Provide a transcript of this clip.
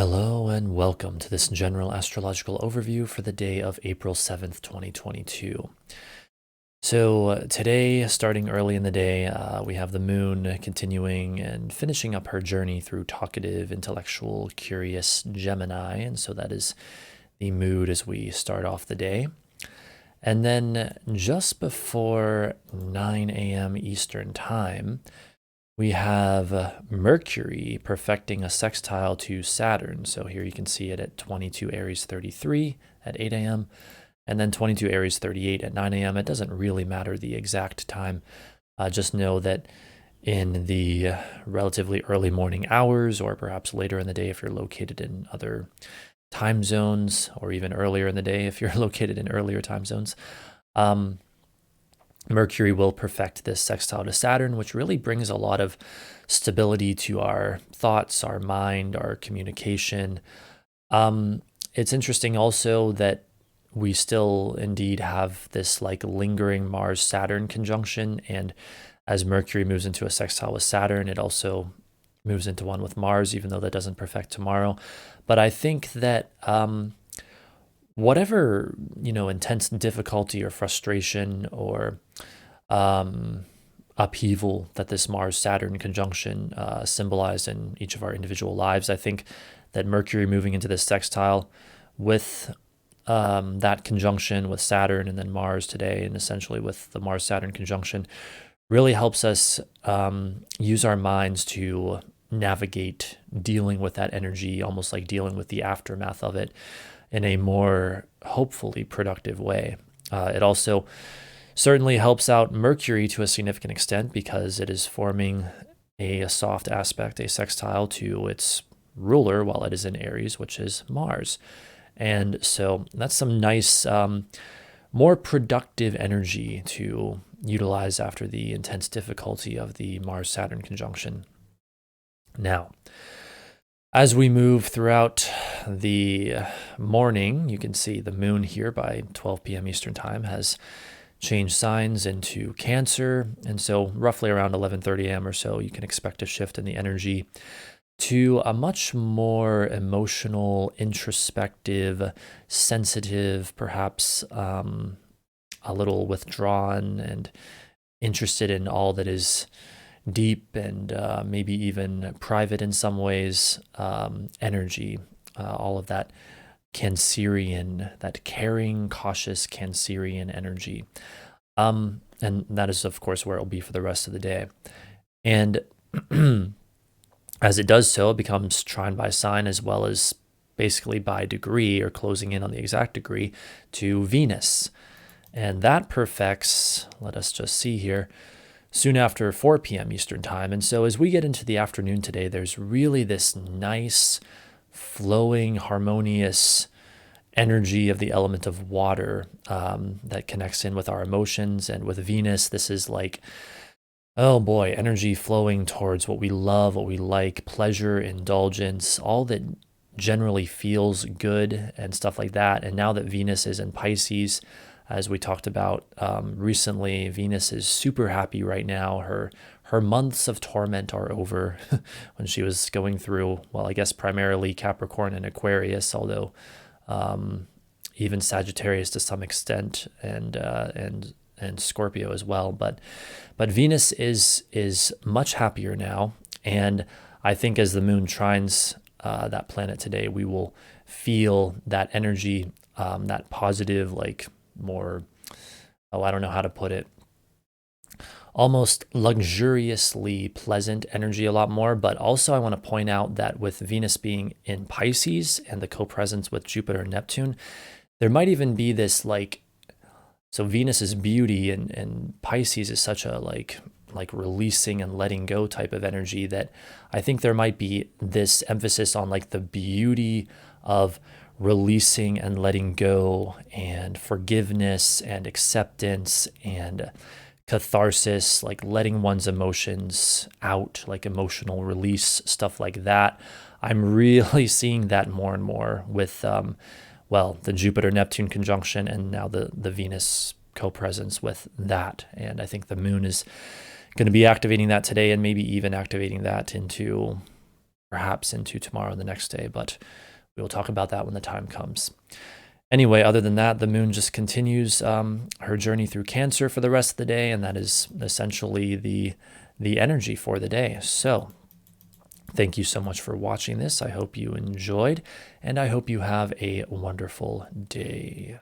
Hello and welcome to this general astrological overview for the day of April 7th, 2022. So today, starting early in the day, we have the moon continuing and finishing up her journey through talkative, intellectual, curious Gemini. And so that is the mood as we start off the day. And then just before 9 a.m. Eastern time, we have Mercury perfecting a sextile to Saturn. So here you can see it at 22 Aries 33 at 8 a.m. and then 22 Aries 38 at 9 a.m. It doesn't really matter the exact time. Just know that in the relatively early morning hours, or perhaps later in the day if you're located in other time zones, or even earlier in the day if you're located in earlier time zones, Mercury will perfect this sextile to Saturn, which really brings a lot of stability to our thoughts, our mind, our communication. It's interesting also that we still indeed have this like lingering Mars-Saturn conjunction. And as Mercury moves into a sextile with Saturn, it also moves into one with Mars, even though that doesn't perfect tomorrow. But I think that whatever, intense difficulty or frustration or upheaval that this Mars-Saturn conjunction symbolized in each of our individual lives, I think that Mercury moving into this sextile with that conjunction with Saturn and then Mars today, and essentially with the Mars-Saturn conjunction, really helps us use our minds to navigate dealing with that energy, almost like dealing with the aftermath of it in a more hopefully productive way. It also certainly helps out Mercury to a significant extent because it is forming a soft aspect, a sextile to its ruler while it is in Aries, which is Mars. And so that's some nice, more productive energy to utilize after the intense difficulty of the Mars-Saturn conjunction. Now, as we move throughout the morning, you can see the moon here by 12 p.m. Eastern time has changed signs into Cancer. And so roughly around 11:30 a.m. or so, you can expect a shift in the energy to a much more emotional, introspective, sensitive, perhaps a little withdrawn and interested in all that is deep and maybe even private in some ways, energy, all of that Cancerian, that caring, cautious Cancerian energy. And that is, of course, where it will be for the rest of the day. And as it does so, it becomes trine by sign as well as basically by degree or closing in on the exact degree to Venus. And that perfects, let us just see here, soon after 4 p.m. Eastern time. And so as we get into the afternoon today, there's really this nice, flowing, harmonious energy of the element of water that connects in with our emotions. And with Venus, this is like, oh boy, energy flowing towards what we love, what we like, pleasure, indulgence, all that generally feels good and stuff like that. And now that Venus is in Pisces, as we talked about recently, Venus is super happy right now. Her months of torment are over when she was going through, well, I guess primarily Capricorn and Aquarius, although even Sagittarius to some extent, and Scorpio as well. But Venus is much happier now, and I think as the moon trines that planet today, we will feel that energy, that positive, like more, I don't know how to put it, almost luxuriously pleasant energy a lot more. But also I want to point out that with Venus being in Pisces and the co-presence with Jupiter and Neptune, there might even be this so Venus's beauty and Pisces is such a like releasing and letting go type of energy that I think there might be this emphasis on like the beauty of releasing and letting go and forgiveness and acceptance and catharsis, like letting one's emotions out, like emotional release, stuff like that. I'm really seeing that more and more with, the Jupiter-Neptune conjunction and now the Venus co-presence with that. And I think the moon is going to be activating that today and maybe even activating that into perhaps into tomorrow and the next day, but we will talk about that when the time comes. Anyway, other than that, the moon just continues her journey through Cancer for the rest of the day, and that is essentially the energy for the day. So thank you so much for watching this. I hope you enjoyed, and I hope you have a wonderful day.